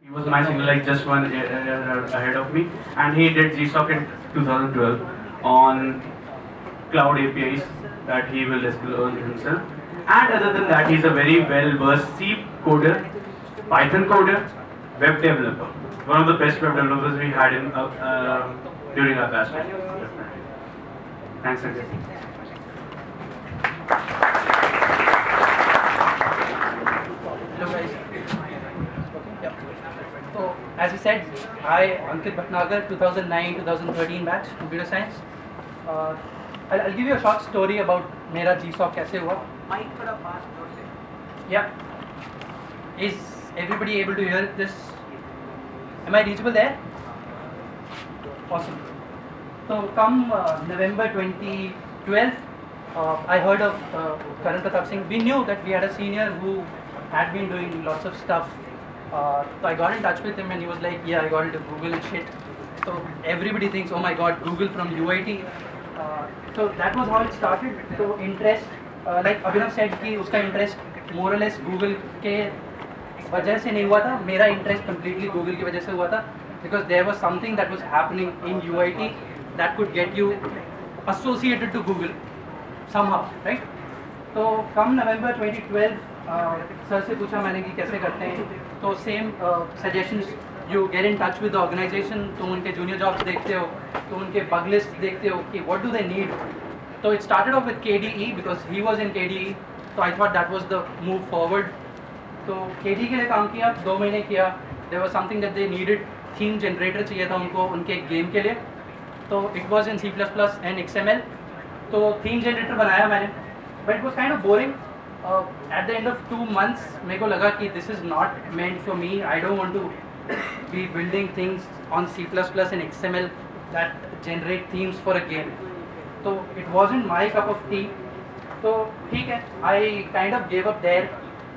He was my senior, like just one year ahead of me, and he did GSOC in 2012 on cloud APIs that he will disclose himself. And other than that, he's a very well versed C coder, Python coder, web developer. One of the best web developers we had in during our past. Thanks again. Hello guys. Yeah. So as you said, I Ankit Bhatnagar, 2009-2013 batch, computer science. Uh, I'll give you a short story about मेरा GSOC कैसे हुआ. Mic थोड़ा पास जोर से. Yeah. Is everybody able to hear this? Am I reachable there? Awesome. So come November 2012, I heard of Karan Pratap Singh. We knew that we had a senior who had been doing lots of stuff. So I got in touch with him and he was like, yeah, I got into Google and shit. So everybody thinks, oh my god, Google from UIT. So that was how it started. So interest, like Abhinav said कि उसका interest more or less Google के वजह से नहीं हुआ था. मेरा interest completely Google की वजह से हुआ था. Because there was something that was happening in UIT that could get you associated to Google somehow, right? तो कम नवंबर 2012 सर से पूछा मैंने कि कैसे करते हैं. तो same suggestions, you get in touch with the organisation, तुम उनके जूनियर जॉब्स देखते हो, तुम उनके बग लिस्ट देखते हो कि व्हाट डू दे नीड. तो it started off with KDE because he was in KDE. तो I thought that was the move forward. तो KDE के लिए काम किया, 2 महीने किया. There was something that they needed, theme generator चाहिए था उनको उनके गेम के लिए. तो it was in C++ and XML. तो थीम जनरेटर बनाया मैंने, but it was kind of boring. At the end of 2 months मेरे को लगा कि this is not meant for me. I don't want to be building things on C++ and XML that generate themes for a game. So it wasn't my cup of tea. तो ठीक है, I kind of gave up there.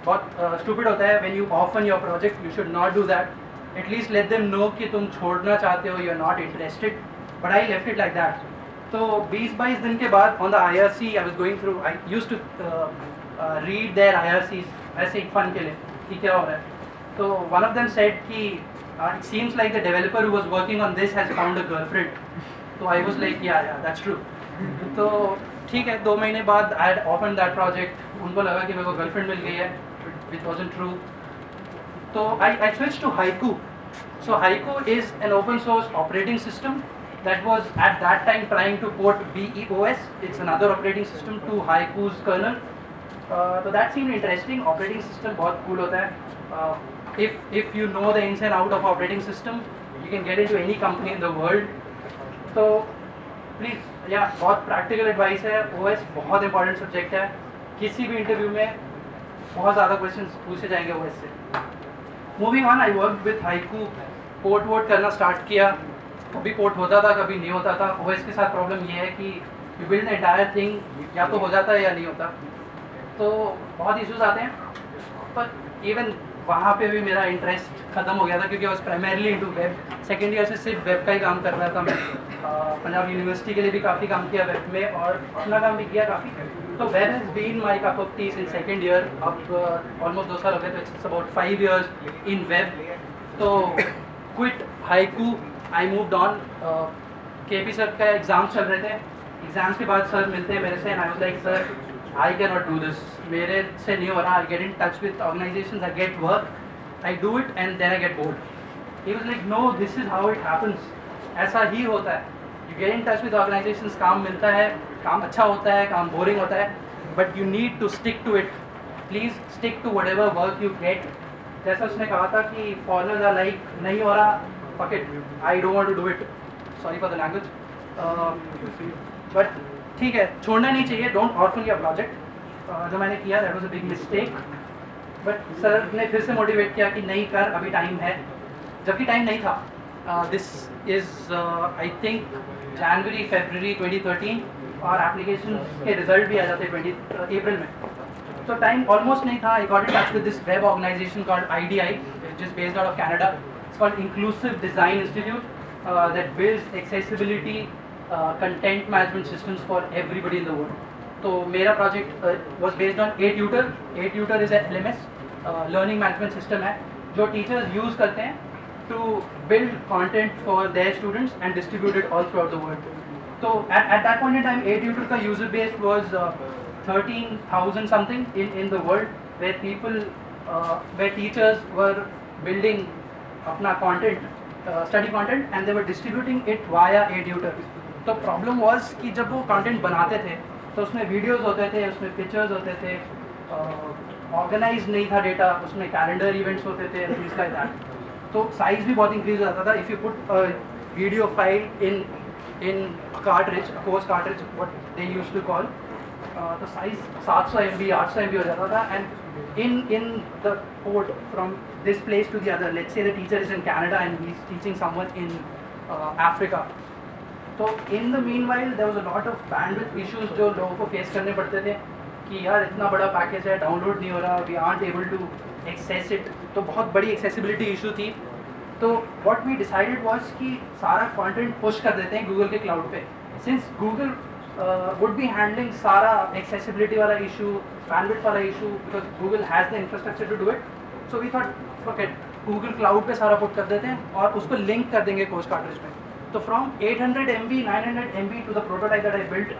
बहुत stupid होता है when you orphan your project. You should not do that. At least let them know कि तुम छोड़ना चाहते हो, you're not interested. But I left it like that. तो 20-22 दिन के बाद on the IRC I was going through, I used to read their IRCs ऐसे एक फन के लिए कि क्या हो रहा है. तो one of them said कि it seems like the developer who was working on this has found a girlfriend. तो I was like yeah that's true. तो ठीक है, 2 महीने बाद I had orphaned that project. उनको लगा कि मेरे को गर्लफ्रेंड मिल गई है, which wasn't true. तो I switched to Haiku. So Haiku is an open source operating system that was at that time trying to port BeOS. It's another operating system to Haiku's kernel. So that seemed interesting. Operating system बहुत cool होता है. If you know the ins and out of operating system, you can get into any company in the world. तो please बहुत practical advice है. OS बहुत important subject है. किसी भी इंटरव्यू में बहुत ज़्यादा क्वेश्चंस पूछे जाएंगे OS से. Moving on, I work with Haiku. Port vote करना स्टार्ट किया. कभी पोर्ट होता था, कभी नहीं होता था. OS के साथ प्रॉब्लम ये है कि you build the entire thing, या तो हो जाता है या नहीं होता. तो बहुत इश्यूज आते हैं. पर इवन वहाँ पे भी मेरा इंटरेस्ट ख़त्म हो गया था क्योंकि I was primarily into web. Second year से सिर्फ वेब का ही काम कर रहा था मैं. पंजाब यूनिवर्सिटी के लिए भी काफ़ी काम किया वेब में और अपना काम भी किया काफ़ी. तो web has been my cup of tea in second year. अब ऑलमोस्ट 2 साल हो गए, तो it's about 5 years in web. तो quit Haiku, I moved on. KP sir का एग्ज़ाम्स चल रहे थे. एग्ज़ाम्स के बाद सर मिलते हैं मेरे से and I was like sir I cannot do this. मेरे से नहीं हो रहा. I get in touch with organizations, I get work, I do it and then I get bored. He was like, no, this is how it happens. ऐसा ही होता है. You get in touch with organizations, काम मिलता है, काम अच्छा होता है, काम boring होता है, but you need to stick to it. Please stick to whatever work you get. जैसा उसने कहा था कि foreigners are like, नहीं हो रहा, fuck it, I don't want to do it. Sorry for the language. But ठीक है, छोड़ना नहीं चाहिए. Don't orphan your project. जो मैंने किया that was a big mistake. But sir ने फिर से मोटिवेट किया कि नहीं कर, अभी टाइम है. जबकि टाइम नहीं था. दिस इज़ आई थिंक जनवरी फरवरी 2013 और एप्लीकेशन के रिजल्ट भी आ जाते 20 अप्रैल में. तो टाइम ऑलमोस्ट नहीं था. I got in touch with this web organisation called IDI, which is based out of Canada. It's called Inclusive Design Institute that builds accessibility content management systems for everybody in the world. तो मेरा project was based on A-Tutor. A-Tutor is a LMS, learning management system है. जो teachers use करते हैं to build content for their students and distribute it all throughout the world. तो at that point in time, ADutor का user base was 13,000 something in the world, where people where teachers were building अपना content, study content, and they were distributing it via ADutor. तो problem was कि जब वो content बनाते थे तो उसमें वीडियोस होते थे, उसमें पिक्चर्स होते थे, ऑर्गेनाइज नहीं था डेटा, उसमें कैलेंडर इवेंट्स होते थे, थिंग्स लाइक दैट. तो साइज भी बहुत इंक्रीज हो जाता था. If you put video file in cartridge, course cartridge what they used to call, तो साइज 700 MB 800 MB हो जाता था. And in the port from this place to the other, let's say the teacher is in Canada and he's teaching someone in Africa. तो in the meanwhile there was a lot of bandwidth issues जो लोगों को face करने पड़ते थे कि यार इतना बड़ा पैकेज है, डाउनलोड नहीं हो रहा, we aren't able to access it. तो बहुत बड़ी एक्सेसिबिलिटी इशू थी. तो व्हाट वी डिसाइडेड वाज कि सारा कंटेंट पुश कर देते हैं गूगल के क्लाउड पे. Since Google would be handling सारा accessibility वाला issue, bandwidth वाला issue, because Google has the infrastructure to do it. So we thought, forget, Google Cloud पे सारा put कर देते हैं और उसको link कर देंगे course cartridge में. तो from 800 MB, 900 MB to the prototype that I built,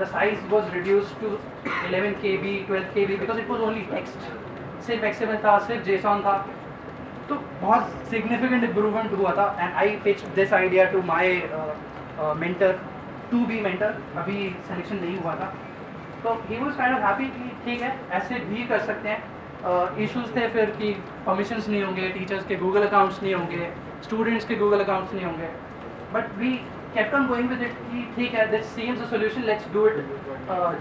the size was reduced to 11 KB, 12 KB because it was only text. सिर्फ XML था, सिर्फ JSON था. तो बहुत significant improvement हुआ था. And I pitched this idea to my mentor, to be mentor. अभी selection नहीं हुआ था. तो he was kind of happy कि ठीक है ऐसे भी कर सकते हैं. इश्यूज थे फिर कि परमिशंस नहीं होंगे, टीचर्स के गूगल अकाउंट्स नहीं होंगे, स्टूडेंट्स के गूगल अकाउंट्स नहीं होंगे. But we kept on going with it कि ठीक है, that seems a solution, let's do it.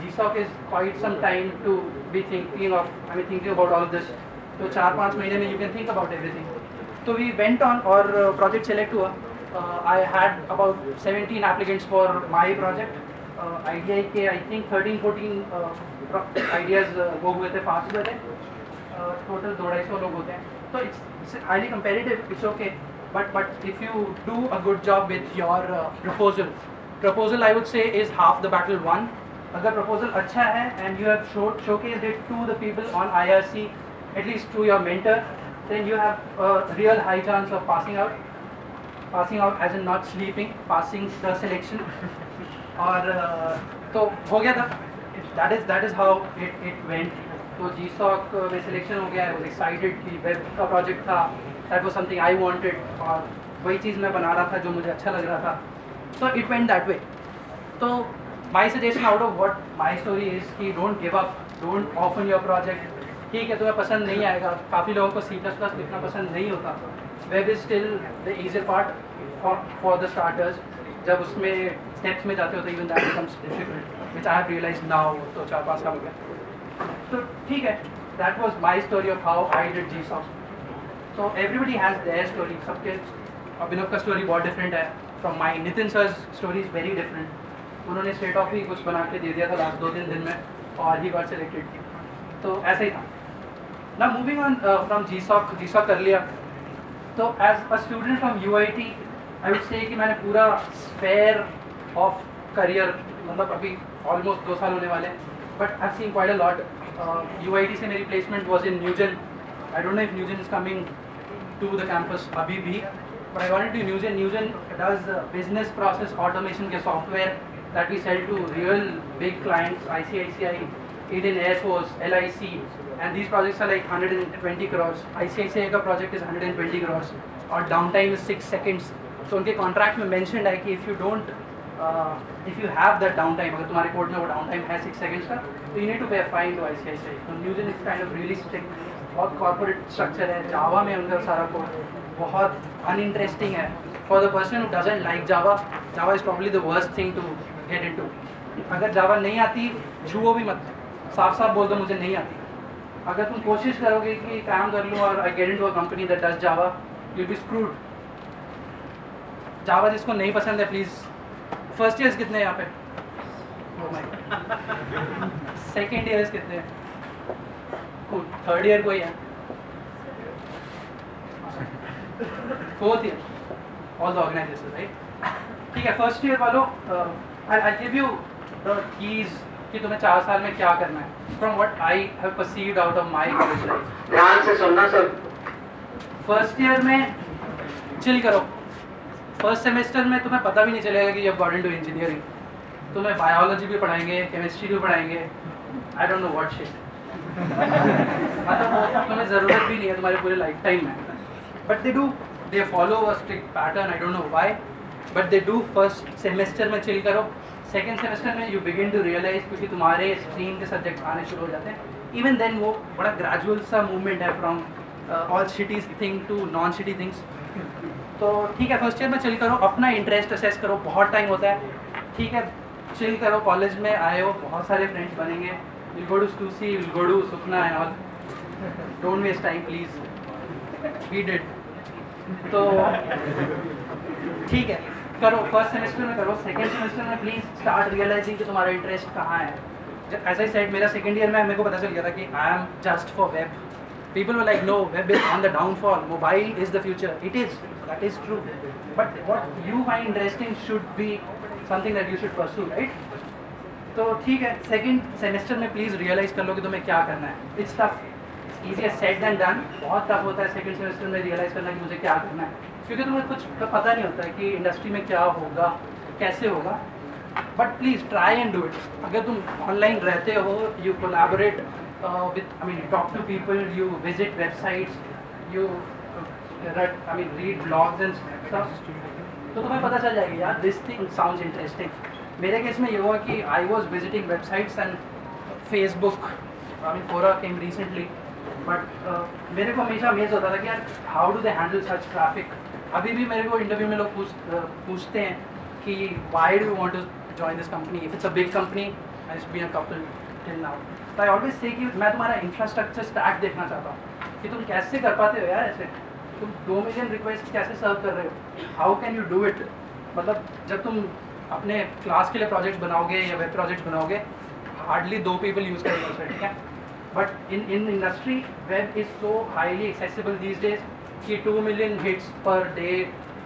GSOC is quite some time to be thinking about all of this. तो 4-5 महीने में you can think about everything. तो we went on और project select हुआ. I had about 17 applicants for my project. IDI के I think 13-14 ideas वो हुए थे, पास हुए थे. Total 250 लोग होते हैं. तो it's highly competitive, it's okay. But if you do a good job with your proposal I would say is half the battle won. अगर proposal अच्छा है and you have showcased it to the people on IRC, at least to your mentor, then you have a real high chance of passing out as in not sleeping, passing the selection. और तो हो गया था. that is how it went. तो GSOC में selection हो गया. I was excited कि वेब का प्रोजेक्ट था, that was something I wanted, और वही चीज़ मैं बना रहा था जो मुझे अच्छा लग रहा था. So it went that way. तो my suggestion out of what my story is कि don't give up, don't orphan your project. ठीक है, तुम्हें पसंद नहीं आएगा. काफ़ी लोगों को C++ लिखना पसंद नहीं होता. Web is still the easier part for the starters. जब उसमें steps में जाते हो तो even that becomes difficult, which I have realized now. तो 4-5 साल हो गया. तो ठीक है, that was my story of how I did GSOC. So everybody has their story. सबके अभिनव का story बहुत different है from mine. Nitin sir's story is very different. उन्होंने straight off ही कुछ बना के दे दिया था last 2-3 दिन में और he got selected. तो ऐसा ही था. Now moving on from GSOC कर लिया. तो as a student from UIT, I would say कि मैंने पूरा sphere of career, मतलब अभी almost 2 साल होने वाले, but I've seen quite a lot. UIT से मेरी placement was in Newgen. I don't know if Newgen is coming to the campus अभी भी, but I wanted to Newgen. Newgen does business process automation के software that we sell to real big clients, ICICI, Indian Air Force, LIC, and these projects are like 120 crores. ICICI का project is 120 crores और downtime is 6 seconds. तो उनके contract में mentioned है कि if you have that downtime, अगर तुम्हारे code में वो downtime है 6 seconds का, तो you need to pay a fine to ICICI. तो Newgen is kind of really strict, बहुत corporate structure है. Java में उनका सारा कोड बहुत uninteresting है. For the person who doesn't like Java, Java is probably the worst thing to get into. अगर Java नहीं आती, छुओ भी मत, साफ बोल दो मुझे नहीं आती. अगर तुम कोशिश करोगे कि काम कर लूँ और I get into a company that does Java, you'll be screwed. Java जिसको नहीं पसंद है, प्लीज़. फर्स्ट ईयर्स कितने हैं यहाँ पे? Oh my God. Second years कितने हैं? थर्ड ईयर कोई है? Fourth year? All the organisation, right? ठीक है, फर्स्ट ईयर वालों, I give you the keys कि तुम्हें 4 साल में क्या करना है. From what I have perceived out of my college life. ध्यान से सुनना सब. फर्स्ट ईयर में चिल करो. फर्स्ट सेमेस्टर में तुम्हें पता भी नहीं चलेगा कि जब गॉट इनटू इंजीनियरिंग. तुम्हें बायोलॉजी भी पढ़ाएंगे, केमिस्ट्री भी पढ़ाएंगे, I don't know what shit. मतलब वो तुम्हें ज़रूरत भी नहीं है तुम्हारे पूरे लाइफ टाइम में. But they follow a strict pattern, I don't know why, but they do. First semester में चिल करो. सेकेंड सेमेस्टर में यू बिगिन टू रियलाइज, क्योंकि तुम्हारे स्ट्रीम के सब्जेक्ट आने शुरू हो जाते हैं. इवन देन वो बड़ा ग्रेजुअल सा मूवमेंट है from all city thing to non city things. तो ठीक है, फर्स्ट ईयर में चिल करो, अपना इंटरेस्ट असेस करो. बहुत टाइम होता है, ठीक है, चिल करो. कॉलेज में आए हो, बहुत सारे फ्रेंड्स बनेंगे. Will go to Stu C, will go to Sukhna and all. Don't waste time please. We did. तो ठीक है, करो. फर्स्ट सेमेस्टर में करो. सेकेंड सेमेस्टर में प्लीज स्टार्ट रियलाइजिंग कि तुम्हारा इंटरेस्ट कहाँ है. एज आई सेड, मेरा सेकेंड ईयर में मेरे को पता चल गया था कि I am just for web. People were like, no, web is on the downfall. Mobile is the future. It is. That is true. But what you find interesting should be something that you should pursue, right? तो ठीक है, second semester में please realise कर लो कि तुम्हें क्या करना है. It's tough. Easier said then done. बहुत टफ होता है सेकेंड सेमेस्टर में रियलाइज़ करना कि मुझे क्या करना है, क्योंकि तुम्हें कुछ पता नहीं होता है कि इंडस्ट्री में क्या होगा, कैसे होगा. But please try and do it. अगर तुम ऑनलाइन रहते हो, you collaborate you talk to people, you visit websites, you read blogs and stuff, तो तुम्हें पता चल जाएगी यार, this thing sounds interesting. मेरे केस में ये हुआ कि I was visiting websites and Facebook, Quora came recently, but मेरे को हमेशा अमेज होता था कि यार how do they handle such traffic. अभी भी मेरे को इंटरव्यू में लोग पूछते हैं कि why do you want to join this company, if it's a big company, and it's been a couple till now. तो आई ऑलवेज से कि मैं तुम्हारा इंफ्रास्ट्रक्चर स्टैक देखना चाहता हूँ कि तुम कैसे कर पाते हो यार ऐसे. तुम 2 मिलियन रिक्वेस्ट कैसे सर्व कर रहे हो, how can you do it. मतलब जब तुम अपने क्लास के लिए प्रोजेक्ट्स बनाओगे या वेब प्रोजेक्ट्स बनाओगे, हार्डली 2 पीपल यूज़ करेंगे उसे, ठीक है. But in industry web is so highly accessible these days कि 2 million hits per day,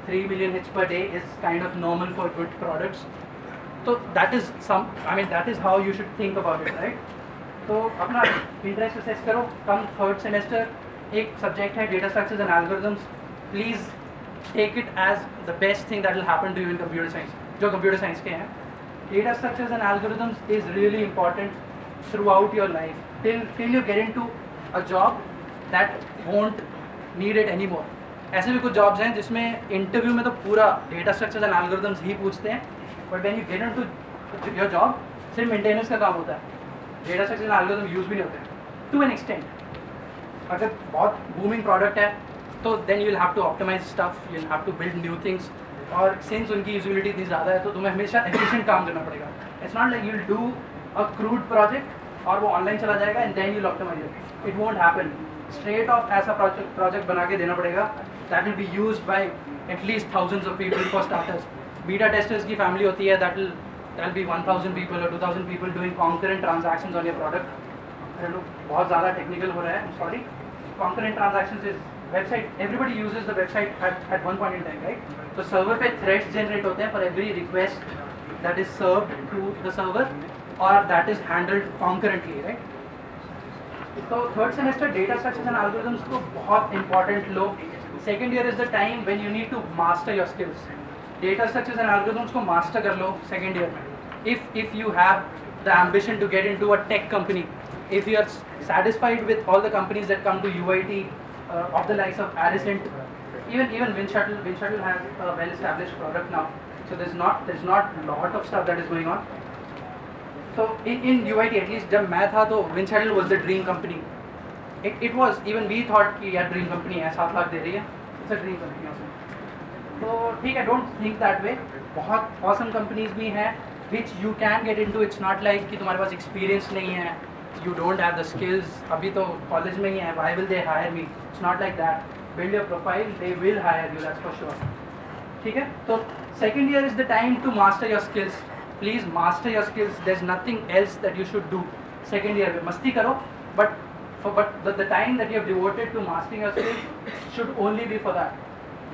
3 million hits per day is kind of normal for good products. तो that is how you should think about it, right. तो अपना interest assess करो. Come third semester एक subject है data structures and algorithms. Please take it as the best thing that will happen to you in computer science, जो computer science के हैं. Data structures and algorithms is really important throughout your life till you get in to a job that won't need it any more. ऐसे भी कुछ jobs हैं जिसमें interview में तो पूरा डेटा स्ट्रक्चर्स एंड एल्गोरिथम्स ही पूछते हैं, but when you get in to your job सिर्फ मेंटेनेंस का काम होता है. Data structure and algorithm use भी नहीं होते हैं टू एन एक्सटेंट. अगर बहुत बूमिंग प्रोडक्ट है तो then you will have to optimise stuff, you will have to build new things. और सिंस उनकी यूजिबिलिटी इतनी ज़्यादा है तो तुम्हें हमेशा एफिशिएंट काम करना पड़ेगा. It's not like you will do a crude project और वो ऑनलाइन चला जाएगा and then you will optimise it. It won't happen. Straight off ऐसा प्रोजेक्ट बना के देना पड़ेगा that will be used by at least thousands of people. For starters, beta testers की फैमिली होती है, that will be 1000 people or 2000 people doing concurrent transactions on your product. I don't know, बहुत ज़्यादा technical हो रहा है, I'm sorry. Concurrent transactions is website. Everybody uses the website at one point in time, right? तो server पे threads generate होते हैं for every request that is served to the server or that is handled concurrently, right? तो third semester data structures and algorithms को बहुत important low. Second year is the time when you need to master your skills. Data structures and algorithms को master कर लो second year में. If you have the ambition to get into a tech company, if you are satisfied with all the companies that come to UIT of the likes of Arisent, even Windshuttle has a well-established product now, so there's not lot of stuff that is going on. So in UIT at least जब मैं था तो Windshuttle was the dream company. It was, even we thought कि यार dream company है, 7 लाख दे रही है, it's a dream company also. तो ठीक है, डोंट थिंक दैट वे. बहुत ऑसम कंपनीज भी हैं which you can get into. It's not like कि तुम्हारे पास एक्सपीरियंस नहीं है, you don't have the skills, अभी तो कॉलेज में ही है, why will they hire me. It's not like that. Build your profile, they will hire you, that's for sure. ठीक है, तो second year is the time to master your skills. Please master your skills. There is nothing else that you should do second year में. मस्ती करो, but the time that you have devoted to mastering your skills should only be for that.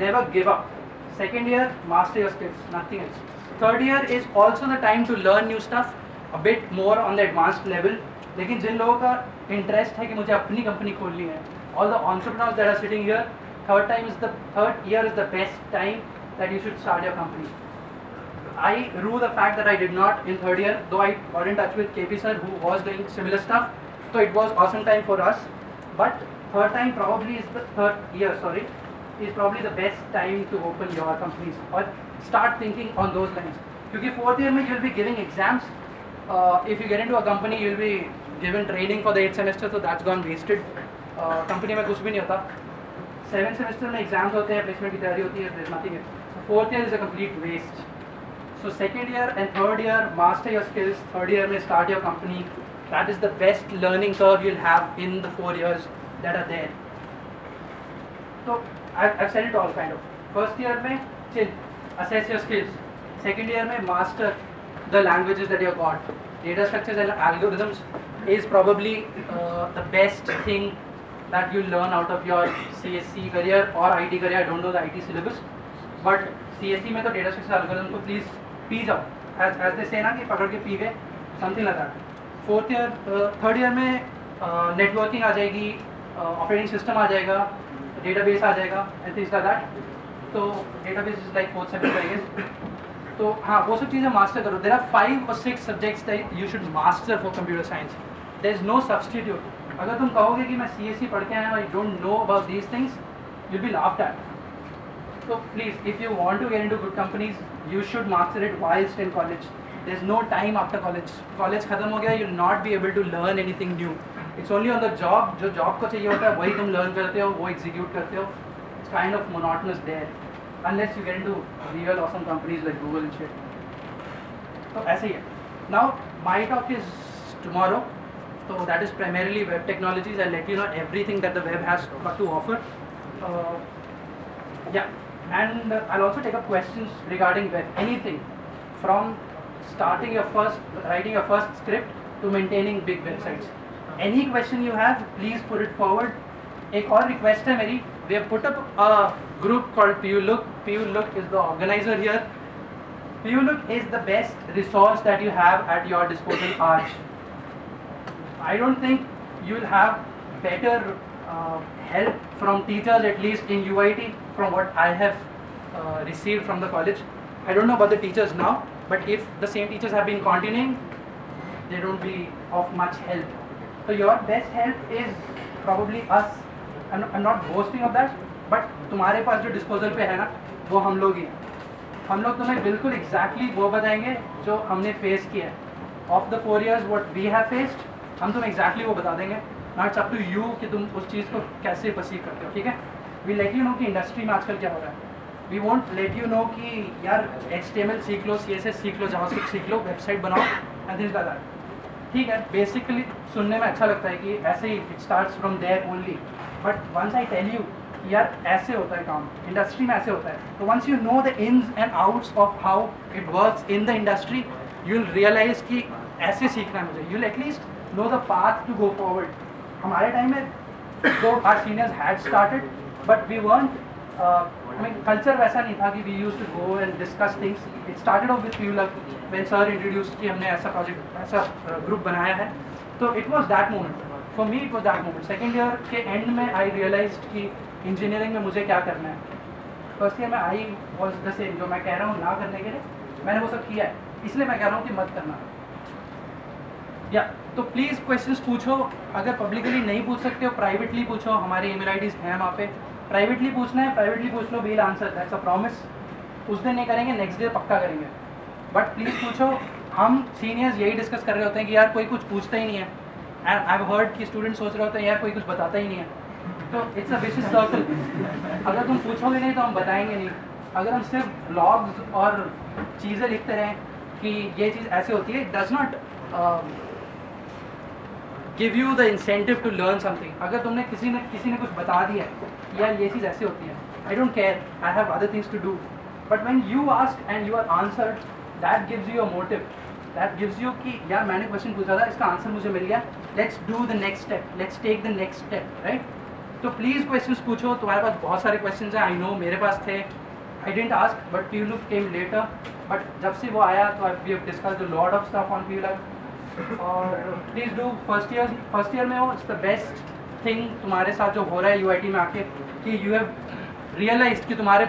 Never give up. Second year, master your skills, nothing else. Third year is also the time to learn new stuff, a bit more on the advanced level. लेकिन जिन लोगों का interest है कि मुझे अपनी company खोलनी है, all the entrepreneurs that are sitting here, third year is the best time that you should start your company. I rue the fact that I did not in third year, though I got in touch with KP sir who was doing similar stuff, so it was awesome time for us. But third time probably is the third year, sorry, is probably the best time to open your companies or start thinking on those lines. Because fourth year में you'll be giving exams. If you get into a company, you'll be given training for the 8th semester, so that's gone wasted. Company में कुछ भी नहीं होता. 7th semester में exams होते हैं, placement की तैयारी होती है, there's nothing. So fourth year is a complete waste. So second year and third year, master your skills. Third year may start your company. That is the best learning curve you'll have in the 4 years that are there. So I've said it all kind of. First year may chill, assess your skills. Second year may master the languages that you got. Data structures and algorithms is probably the best thing that you learn out of your CSC career or IT career. I don't know the IT syllabus, but CSC में तो data structure algorithm को please P जाओ. As they say ना कि पकड़ के P गए, something like that. Fourth year, third year में networking आ जाएगी, operating system आ जाएगा, database आ जाएगा and things like that. तो database is like fourth semester I guess. तो हाँ वो सब चीज़ें मास्टर करो. There are 5 or 6 subjects that you should master for computer science. There is no substitute. अगर तुम कहोगे कि मैं CSC पढ़ के आया हूँ, I don't know about these things, you'll be laughed at. So please, if you want to get into good companies, you should master it whilst in college. There's no time after college. College खत्म हो गया, you'll not be able to learn anything new. It's only on the job. जो job को चाहिए होता है वही तुम learn करते हो, वो execute करते हो. It's kind of monotonous there, unless you get into real awesome companies like Google and shit. So ऐसे ही है. Now my talk is tomorrow. So that is primarily web technologies. I'll let you know everything that the web has got to offer. Yeah. And I'll also take up questions regarding web, anything from writing your first script to maintaining big websites. Any question you have, please put it forward. एक और request है मेरी. We have put up a group called PU Look. PU Look is the organizer here. PU Look is the best resource that you have at your disposal आज. I don't think you'll have better help from teachers, at least in UIT, from what I have received from the college. I don't know about the teachers now, but if the same teachers have been continuing, they don't be of much help. So your best help is probably us. I'm not boasting of that, but तुम्हारे पास जो disposal पे है ना, वो हम लोग ही हैं. हम लोग तुम्हें बिल्कुल exactly वो बताएंगे जो हमने face किया है. Of the 4 years what we have faced, हम तुम्हें exactly वो बता देंगे. Now it's up to you कि तुम उस चीज़ को कैसे perceive करते हो, ठीक है? We let you know कि इंडस्ट्री में आजकल क्या हो रहा है. We won't let you know कि यार HTML सीख लो, CSS सीख लो, JavaScript सीख लो, वेबसाइट बनाओ and things like that. ठीक है, बेसिकली सुनने में अच्छा लगता है कि ऐसे ही it starts from there only. But once I tell you कि यार ऐसे होता है काम, इंडस्ट्री में ऐसे होता है, तो once you know the ins and outs of how it works in the industry, you'll realize कि ऐसे सीखना है मुझे. You'll at least know the path to go forward. हमारे टाइम में तो our seniors had started, but we weren't. I mean, culture वैसा नहीं था कि we used to go and discuss things. It started off with PU Look when sir introduced कि हमने ऐसा project, ऐसा group बनाया है. So it was that moment. For me, it was that moment. Second year के end में I realized कि engineering में मुझे क्या करना है. First year में I was the same. जो मैं कह रहा हूँ ना करने के लिए, मैंने वो सब किया है. इसलिए मैं कह रहा हूँ कि मत करना. या तो प्लीज़ क्वेश्चंस पूछो. अगर पब्लिकली नहीं पूछ सकते हो, प्राइवेटली पूछो. हमारे ईमेल आईडीज़ हैं वहाँ पे. प्राइवेटली पूछना है, प्राइवेटली पूछ लो. We'll answer, that's a promise. उस दिन नहीं करेंगे, नेक्स्ट डे पक्का करेंगे. बट प्लीज़ पूछो. हम सीनियर्स यही डिस्कस कर रहे होते हैं कि यार कोई कुछ पूछता ही नहीं है. एंड आई हैव हर्ड कि स्टूडेंट सोच रहे होते हैं यार कोई कुछ बताता ही नहीं है. तो इट्स अ विशियस सर्कल. अगर तुम पूछोगे नहीं तो हम बताएंगे नहीं. अगर हम सिर्फ ब्लॉग्स और चीज़ें लिखते रहें कि ये चीज़ ऐसे होती है, it does not give you the incentive to learn something. अगर तुमने किसी ने कुछ बता दिया है यार ये चीज़ ऐसे होती है, I don't care, I have other things to do. But when you ask and you are answered, that gives you a motive. That gives you कि यार मैंने क्वेश्चन पूछा था, इसका आंसर मुझे मिल गया, let's do the next step, let's take the next step, right. तो प्लीज़ क्वेश्चंस पूछो. तुम्हारे पास बहुत सारे क्वेश्चंस हैं, आई नो, मेरे पास थे. I didn't ask but PU Look came later. But जब से वो आया तो we have discussed a lot of stuff on PU Look. और प्लीज़ डू फर्स्ट ईयर में हो. इट्स द बेस्ट थिंग तुम्हारे साथ जो हो रहा है UIT में आके कि यू हैव realized कि तुम्हारे